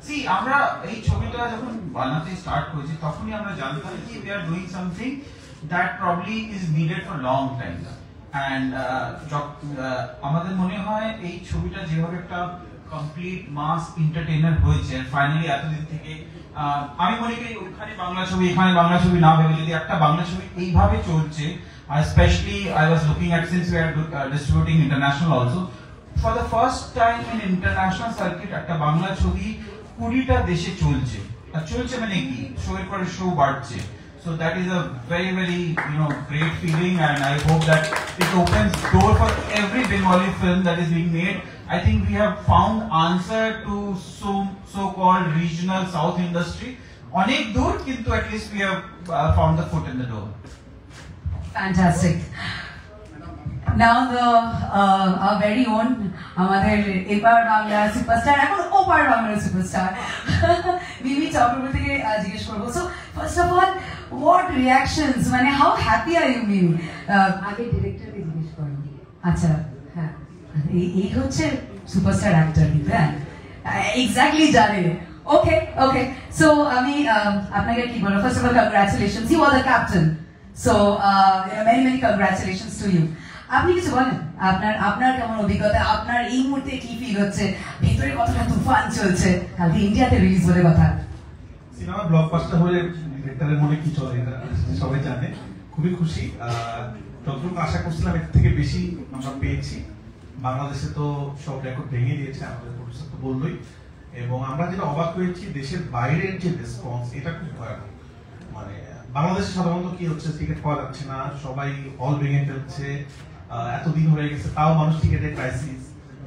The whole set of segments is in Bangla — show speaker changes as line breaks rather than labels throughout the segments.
See, আমরা এই ছবিটা যখন বানাতে স্টার্ট করেছি তখনই আমরা জানতাম কি we are doing something that probably is needed for long time and আমাদের মনে হয় এই ছবিটা যেভাবে একটা কমপ্লিট মাস এন্টারটেইনার হয়েছে ফাইনালি এতদিন থেকে আমি মনে করি ওখানে বাংলা ছবি এখানে বাংলা ছবি না ভেবে যদি একটা বাংলা ছবি এইভাবে চলছে especially I was looking at since we are distributing international also for the first time in international circuit একটা বাংলা ছবি 20টা দেশে চলছে আর চলছে মানে কি শো এর পরে শো বাড়ছে so that is a very very great feeling and I hope that it opens door for every Bengali film that is being made. I think we have found answer to so called regional south industry onek dur kintu at least we have found the foot in the door.
Fantastic. Now the our very own আমাদের এপার বাংলা সুপারস্টার এখন ওপার বাংলার সুপারস্টার মিমি চক্রবর্তী থেকে জিজ্ঞেস করবো so first of all what reactions মানে হাউ হ্যাপি আর ইউ মিমি
আগে ডিরেক্টরকে জিজ্ঞেস করেন
আচ্ছা হ্যাঁ এই হচ্ছে সুপারস্টার অ্যাক্টর হ্যাঁ এক্স্যাক্টলি জানে ওকে ওকে সো আমি আপনাকে কি বলবো first of all congratulations you are the captain so many many congratulations to you আপনি কিছু বলেন আপনার কেমন অভিজ্ঞতা আপনার এই মুহূর্তে কি ফিল হচ্ছে ভেতরে কতটা তুফান চলছে কালকে ইন্ডিয়াতে রিলিজ বলে কথা
সিনেমা ব্লকবাস্টার হয়ে ডিরেক্টরের মনে কি চলে এটা সবাই জানে খুবই খুশি যতটুকু আশা করছিলাম এর থেকে বেশি আমরা পেয়েছি বাংলাদেশে তো সব রেকর্ড ভেঙে দিয়েছে আমাদের প্রডিউসার তো বললোই এবং আমরা যেটা অবাক হয়েছি দেশের বাইরের যে রেসপন্স এটা খুব ভয়ানক মানে বাংলাদেশে সাধারণত কি হচ্ছে টিকিট পাওয়া যাচ্ছে না সবাই হল ভেঙে ফেলছে এতদিন হয়ে গেছে তাও মানুষ টিকিটের ক্রাইসিস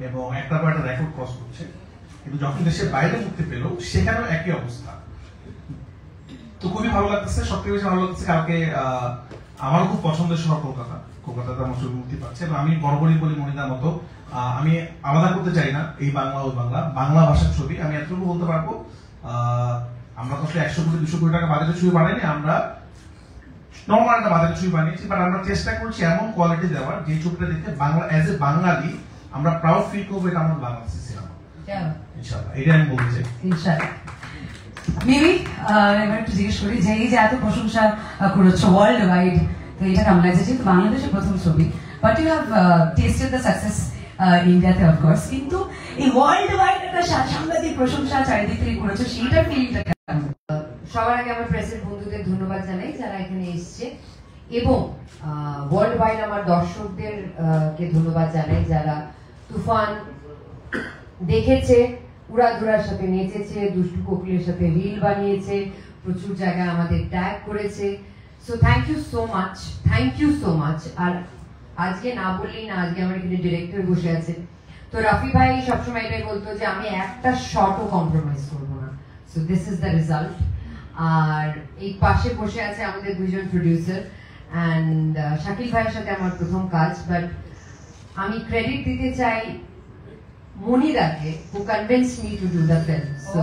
এবং একটা পর একটা রেকর্ড ক্রস করছে কিন্তু যখন দেশের বাইরে মুক্তি পেল সেখানেও একই অবস্থা তো খুবই ভালো লাগতেছে সবথেকে বেশি ভালো লাগতেছে কালকে আমার খুব পছন্দের শহর কলকাতাতে আমার ছবি মুক্তি পাচ্ছে এবং আমি বরাবরই বলি মনিদার মতো আমি আলাদা করতে চাই না এই বাংলা ওই বাংলা ভাষার ছবি আমি এতটুকু বলতে পারবো আমরা তো 100 কোটি 200 কোটি টাকা বাজেটের ছবি বানাইনি আমরা নরমাল একটা বাজেটের ছবি বানিয়েছি বাট আমরা চেষ্টা করছি এমন কোয়ালিটি দেওয়ার যে ছবিটা দেখতে বাংলা এজ এ বাঙালি আমরা প্রাউড ফিল করবো এটা আমার বাংলাদেশি সিনেমা ইনশাআল্লাহ এটা আমি বলতে চাই
ইনশাআল্লাহ মিমি এবার একটু জিজ্ঞেস করি যে এই যে এত প্রশংসা করেছো ওয়ার্ল্ড ওয়াইড তো এটা কেমন লাগছে যেহেতু বাংলাদেশের প্রথম ছবি but you have tested the success ইন্ডিয়াতে অফকোর্স কিন্তু এই ওয়ার্ল্ড ওয়াইড একটা সাংঘাতিক প্রশংসা চারিদিক থেকে করেছো সেইটার ফিলিংটা কেমন
সবার আগে আমার প্রেসের বন্ধুদের ধন্যবাদ জানাই যারা এখানে এসছে এবং ওয়ার্ল্ড ওয়াইড আমার দর্শকদের কে ধন্যবাদ জানাই যারা তুফান দেখেছে উড়াধুরার সাথে নেচেছে দুষ্টু কোকিলের সাথে রিল বানিয়েছে প্রচুর জায়গায় আমাদের ট্যাগ করেছে so thank you so much আর আজকে না বললেই না আজকে আমার এখানে ডিরেক্টর বসে আছে তো রাফি ভাই সবসময় এটাই বলতো যে আমি একটা শটও কম্প্রোমাইজ করবো না so this is the result আর এই পাশে বসে আছে আমাদের দুইজন প্রডিউসার অ্যান্ড শাকিল ভাইয়ের সাথে আমার প্রথম কাজ বাট আমি ক্রেডিট দিতে চাই মনিদাকে who convinced me to do the film so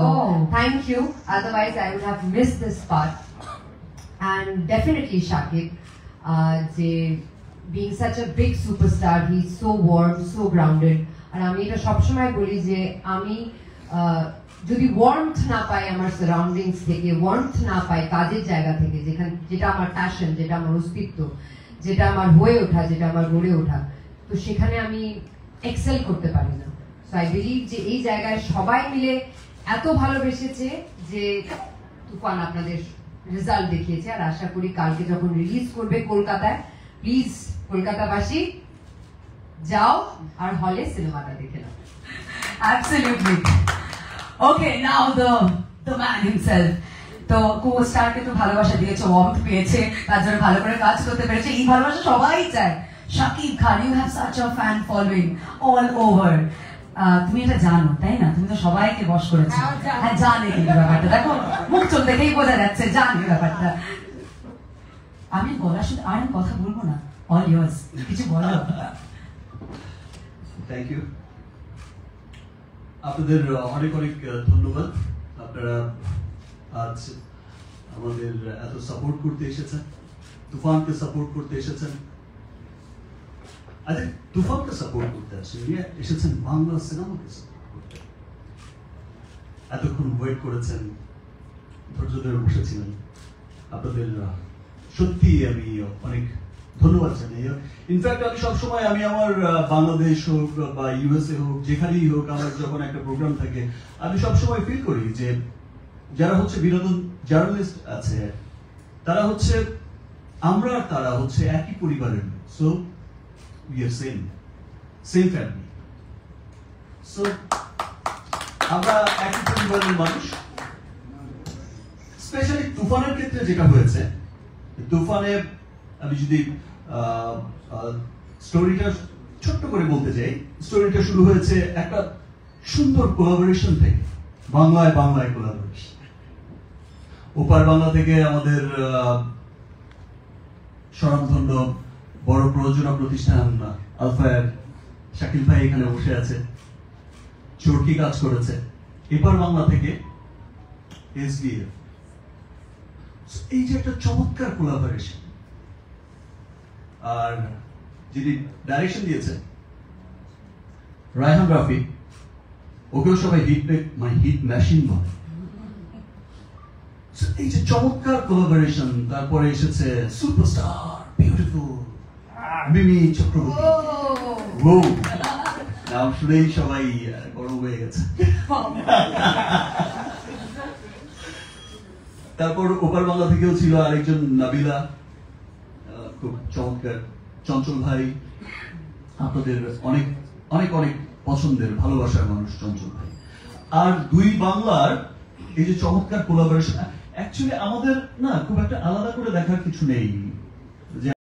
thank you otherwise I would have missed this part and definitely Shakib যে being such a big superstar he's so warm so grounded আর আমি এটা সবসময় বলি যে আমি যদি ওয়ার্মথ না পাই আমার সারাউন্ডিংস থেকে ওয়ার্মথ না পাই কাজের জায়গা থেকে যেটা আমার প্যাশন যেটা আমার অস্তিত্ব যেটা আমার হয়ে ওঠা যেটা আমার গড়ে ওঠা তো সেখানে আমি এক্সেল করতে পারি না সো আই বিলিভ যে এই জায়গায় সবাই মিলে এত ভালোবেসেছে যে তুফান আপনাদের রেজাল্ট দেখিয়েছে আর আশা করি কালকে যখন রিলিজ করবে কলকাতায় প্লিজ কলকাতাবাসী যাও আর হলে সিনেমাটা দেখে নাও
absolutely okay now the man himself তো কো-স্টারকে তো ভালোবাসা দিয়েছে ওয়ার্মথ পেয়েছে তার জন্য ভালো করে কাজ করতে পেরেছে এই ভালোবাসা সবাই চায় Shakib Khan you have such a fan following all over তুমি এটা জানো তাই না তুমি তো সবাইকে বশ করেছো হ্যাঁ জানে কিন্তু ব্যাপারটা দেখো মুখ চোখ দেখেই বোঝা যাচ্ছে জানে ব্যাপারটা আমি বলা শুধু আর কথা বলবো না অল ইয়ার্স কিছু বলো
থ্যাংক ইউ আপনাদের অনেক অনেক ধন্যবাদ আপনারা আজ আমাদের এত সাপোর্ট করতে এসেছেন তুফানকে সাপোর্ট করতে এসেছেন I think তুফানকে সাপোর্ট করতে আসেন এসেছেন বাংলা সিনেমাকে সাপোর্ট করতে এতক্ষণ ওয়েট করেছেন, ধৈর্য ধরে বসেছিলেন, আপনাদের সত্যি আমি অনেক ধন্যবাদ জানাই। ইনফ্যাক্ট আমি সবসময় আমি আমার বাংলাদেশ হোক বা ইউএসএ হোক, যেখানেই হোক, আমার যখন একটা প্রোগ্রাম থাকে আমি সবসময় ফিল করি যে যারা হচ্ছে বিনোদন জার্নালিস্ট আছে তারা হচ্ছে আমরা আর তারা হচ্ছে একই পরিবারের, so we are same family. So আমরা একই পরিবারের মানুষ। স্পেশালি তুফানের ক্ষেত্রে যেটা হয়েছে, তুফানে আমি যদি স্টোরিটা ছোট্ট করে বলতে চাই, স্টোরিটা শুরু হয়েছে একটা সুন্দর কোলাবোরেশন থেকে, বাংলায় কোলাবোরেশন। ওপার বাংলা থেকে আমাদের স্বনামধন্য বড় প্রযোজনা প্রতিষ্ঠান আলফায়ার শাকিল ভাই এখানে বসে আছে, চরকি কাজ করেছে। এপার বাংলা থেকে এসবিএফ, এই যে একটা চমৎকার কোলাবোরেশন। আর যিনি ডাইরেকশন দিয়েছেন রায়হান রাফি, ওকেও সবাই হিট মেশিন বলে। এই যে চমৎকার কোলাবোরেশন, তারপরে এসেছে সুপারস্টার বিউটিফুল মিমি চক্রবর্তী। ও নাম শুনেই সবাই গরম হয়ে গেছে। তারপর ওপার বাংলা থেকেও ছিল আরেকজন নাবিলা, খুব চমৎকার। চঞ্চল ভাই, আপনাদের অনেক অনেক অনেক পছন্দের ভালোবাসার মানুষ চঞ্চল ভাই। আর দুই বাংলার এই যে চমৎকার কোলাবোরেশন, অ্যাকচুয়ালি আমাদের না খুব একটা আলাদা করে দেখার কিছু নেই।